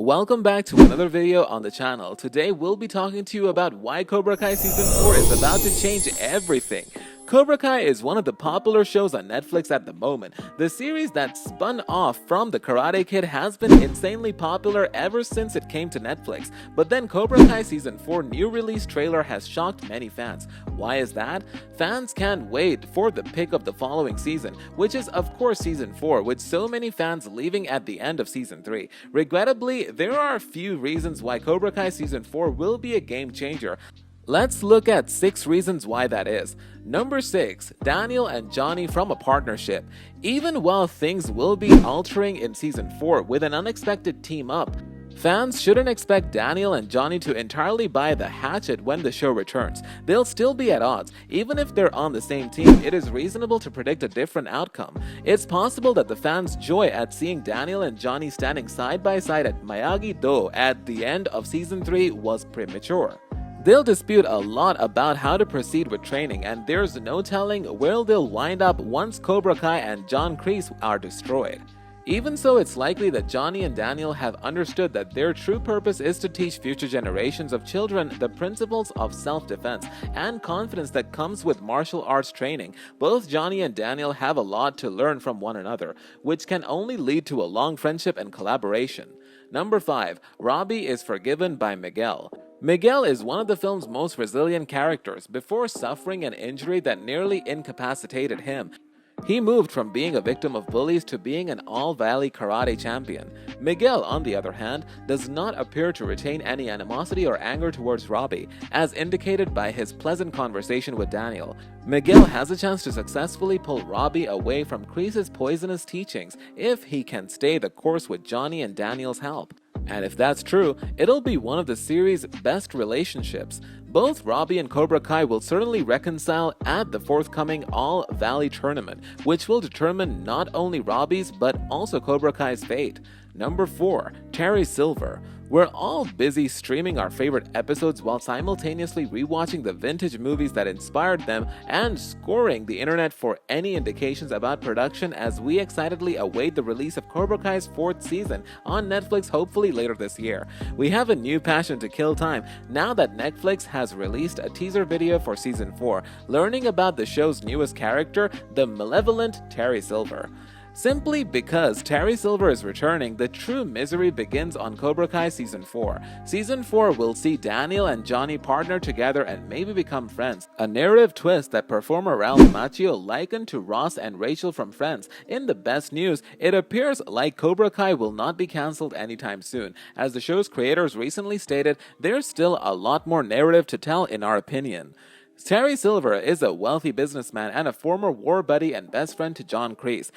Welcome back to another video on the channel. Today we'll be talking to you about why Cobra Kai Season 4 is about to change everything. Cobra Kai is one of the popular shows on Netflix at the moment. The series that spun off from The Karate Kid has been insanely popular ever since it came to Netflix. But then Cobra Kai Season 4 new release trailer has shocked many fans. Why is that? Fans can't wait for the pick of the following season, which is of course Season 4, with so many fans leaving at the end of Season 3. Regrettably, there are a few reasons why Cobra Kai Season 4 will be a game changer. Let's look at 6 reasons why that is. Number 6. Daniel and Johnny from a partnership. Even while things will be altering in Season 4 with an unexpected team up, fans shouldn't expect Daniel and Johnny to entirely buy the hatchet when the show returns. They'll still be at odds. Even if they're on the same team, it is reasonable to predict a different outcome. It's possible that the fans' joy at seeing Daniel and Johnny standing side by side at Miyagi-Do at the end of Season 3 was premature. They'll dispute a lot about how to proceed with training, and there's no telling where they'll wind up once Cobra Kai and John Kreese are destroyed. Even so, it's likely that Johnny and Daniel have understood that their true purpose is to teach future generations of children the principles of self-defense and confidence that comes with martial arts training. Both Johnny and Daniel have a lot to learn from one another, which can only lead to a long friendship and collaboration. Number 5. Robbie is forgiven by Miguel. Miguel is one of the film's most resilient characters. Before suffering an injury that nearly incapacitated him, he moved from being a victim of bullies to being an all-valley karate champion. Miguel, on the other hand, does not appear to retain any animosity or anger towards Robbie, as indicated by his pleasant conversation with Daniel. Miguel has a chance to successfully pull Robbie away from Kreese's poisonous teachings if he can stay the course with Johnny and Daniel's help. And if that's true, it'll be one of the series' best relationships. Both Robbie and Cobra Kai will certainly reconcile at the forthcoming All-Valley tournament, which will determine not only Robbie's but also Cobra Kai's fate. Number 4. Terry Silver. We're all busy streaming our favorite episodes while simultaneously rewatching the vintage movies that inspired them and scoring the internet for any indications about production as we excitedly await the release of Cobra Kai's 4th season on Netflix hopefully later this year. We have a new passion to kill time now that Netflix has released a teaser video for Season 4, learning about the show's newest character, the malevolent Terry Silver. Simply because Terry Silver is returning, the true misery begins on Cobra Kai Season 4. Season 4 will see Daniel and Johnny partner together and maybe become friends, a narrative twist that performer Ralph Macchio likened to Ross and Rachel from Friends. In the best news, it appears like Cobra Kai will not be cancelled anytime soon. As the show's creators recently stated, there's still a lot more narrative to tell in our opinion. Terry Silver is a wealthy businessman and a former war buddy and best friend to John Kreese.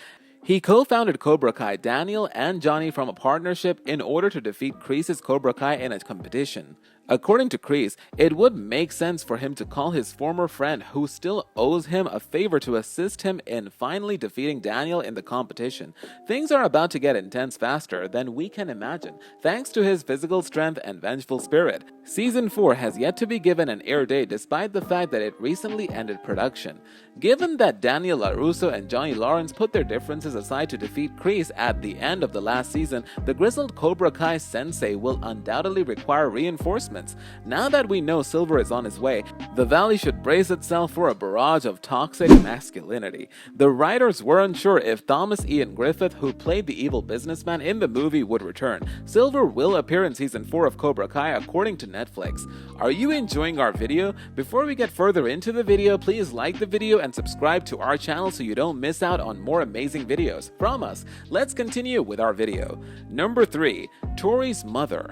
He co-founded Cobra Kai, Daniel and Johnny from a partnership in order to defeat Kreese's Cobra Kai in a competition. According to Kreese, it would make sense for him to call his former friend who still owes him a favor to assist him in finally defeating Daniel in the competition. Things are about to get intense faster than we can imagine, thanks to his physical strength and vengeful spirit. Season 4 has yet to be given an air date despite the fact that it recently ended production. Given that Daniel LaRusso and Johnny Lawrence put their differences aside to defeat Kreese at the end of the last season, the grizzled Cobra Kai sensei will undoubtedly require reinforcements. Now that we know Silver is on his way, the Valley should brace itself for a barrage of toxic masculinity. The writers were unsure if Thomas Ian Griffith, who played the evil businessman in the movie, would return. Silver will appear in Season 4 of Cobra Kai according to Netflix. Are you enjoying our video? Before we get further into the video, please like the video and subscribe to our channel so you don't miss out on more amazing videos from us. Let's continue with our video. Number 3. Tori's mother.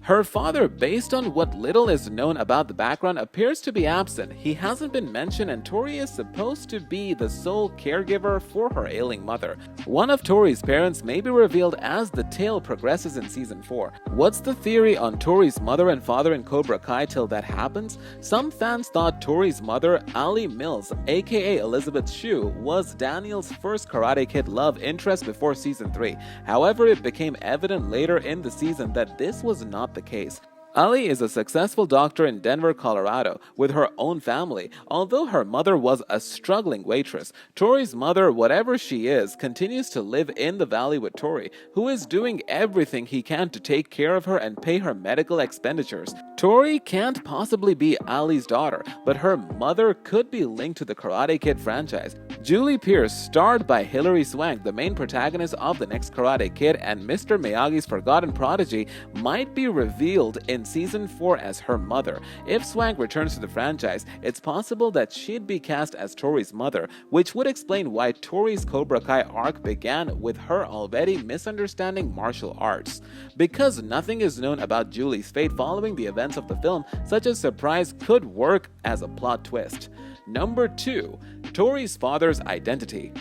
Her father, based on what little is known about the background, appears to be absent. He hasn't been mentioned and Tori is supposed to be the sole caregiver for her ailing mother. One of Tori's parents may be revealed as the tale progresses in Season 4. What's the theory on Tori's mother and father in Cobra Kai till that happens? Some fans thought Tori's mother, Ali Mills, aka Elizabeth Shue, was Daniel's first Karate Kid love interest before Season 3. However, it became evident later in the season that this was not the case. Ali is a successful doctor in Denver, Colorado, with her own family. Although her mother was a struggling waitress, Tori's mother, whatever she is, continues to live in the valley with Tori, who is doing everything he can to take care of her and pay her medical expenditures. Tori can't possibly be Ali's daughter, but her mother could be linked to the Karate Kid franchise. Julie Pierce, starred by Hilary Swank, the main protagonist of the next Karate Kid, and Mr. Miyagi's forgotten prodigy, might be revealed in Season 4 as her mother. If Swank returns to the franchise, it's possible that she'd be cast as Tori's mother, which would explain why Tori's Cobra Kai arc began with her already misunderstanding martial arts. Because nothing is known about Julie's fate following the events of the film, such a surprise could work as a plot twist. Number 2. Tori's father's identity.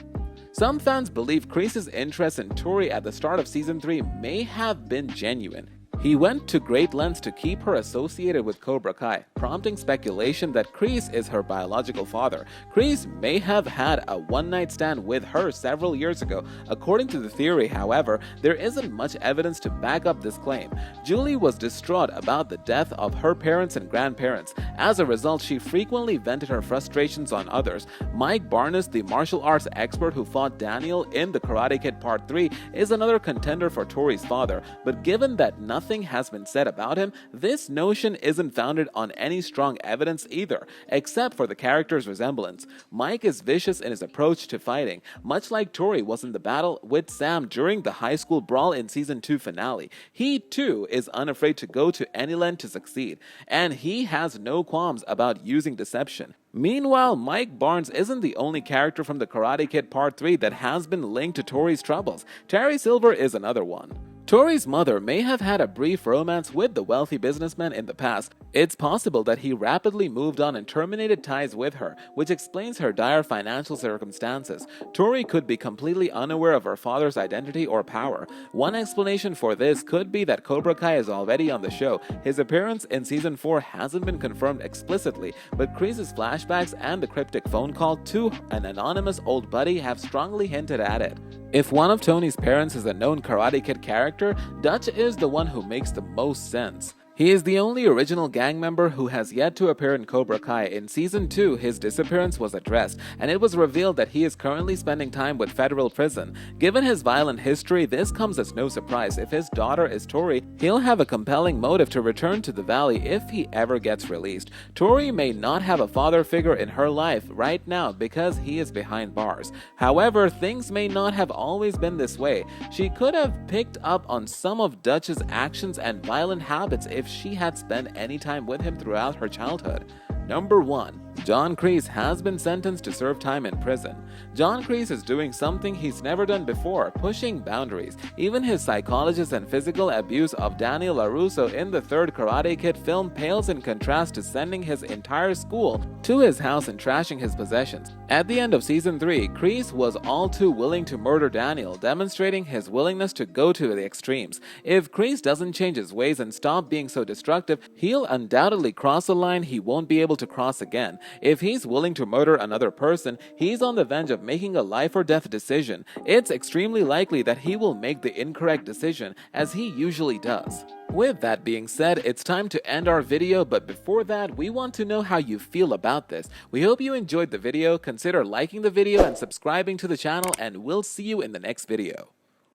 Some fans believe Kreese's interest in Tori at the start of Season 3 may have been genuine. He went to great lengths to keep her associated with Cobra Kai, prompting speculation that Kreese is her biological father. Kreese may have had a one-night stand with her several years ago. According to the theory, however, there isn't much evidence to back up this claim. Julie was distraught about the death of her parents and grandparents. As a result, she frequently vented her frustrations on others. Mike Barnes, the martial arts expert who fought Daniel in The Karate Kid Part 3, is another contender for Tori's father, but given that nothing has been said about him, this notion isn't founded on any strong evidence either, except for the character's resemblance. Mike is vicious in his approach to fighting, much like Tori was in the battle with Sam during the high school brawl in Season 2 finale. He, too, is unafraid to go to any length to succeed, and he has no qualms about using deception. Meanwhile, Mike Barnes isn't the only character from The Karate Kid Part 3 that has been linked to Tori's troubles. Terry Silver is another one. Tori's mother may have had a brief romance with the wealthy businessman in the past. It's possible that he rapidly moved on and terminated ties with her, which explains her dire financial circumstances. Tori could be completely unaware of her father's identity or power. One explanation for this could be that Cobra Kai is already on the show. His appearance in Season 4 hasn't been confirmed explicitly, but Kreese's flashbacks and the cryptic phone call to an anonymous old buddy have strongly hinted at it. If one of Tony's parents is a known Karate Kid character, Dutch is the one who makes the most sense. He is the only original gang member who has yet to appear in Cobra Kai. In Season 2, his disappearance was addressed, and it was revealed that he is currently spending time with federal prison. Given his violent history, this comes as no surprise. If his daughter is Tori, he'll have a compelling motive to return to the valley if he ever gets released. Tori may not have a father figure in her life right now because he is behind bars. However, things may not have always been this way. She could have picked up on some of Dutch's actions and violent habits if she had spent any time with him throughout her childhood. Number 1. John Kreese has been sentenced to serve time in prison. John Kreese is doing something he's never done before, pushing boundaries. Even his psychologist and physical abuse of Daniel LaRusso in the third Karate Kid film pales in contrast to sending his entire school to his house and trashing his possessions. At the end of Season 3, Kreese was all too willing to murder Daniel, demonstrating his willingness to go to the extremes. If Kreese doesn't change his ways and stop being so destructive, he'll undoubtedly cross a line he won't be able to cross again. If he's willing to murder another person, he's on the verge of making a life or death decision. It's extremely likely that he will make the incorrect decision, as he usually does. With that being said, it's time to end our video, but before that, we want to know how you feel about this. We hope you enjoyed the video. Consider liking the video and subscribing to the channel, and we'll see you in the next video.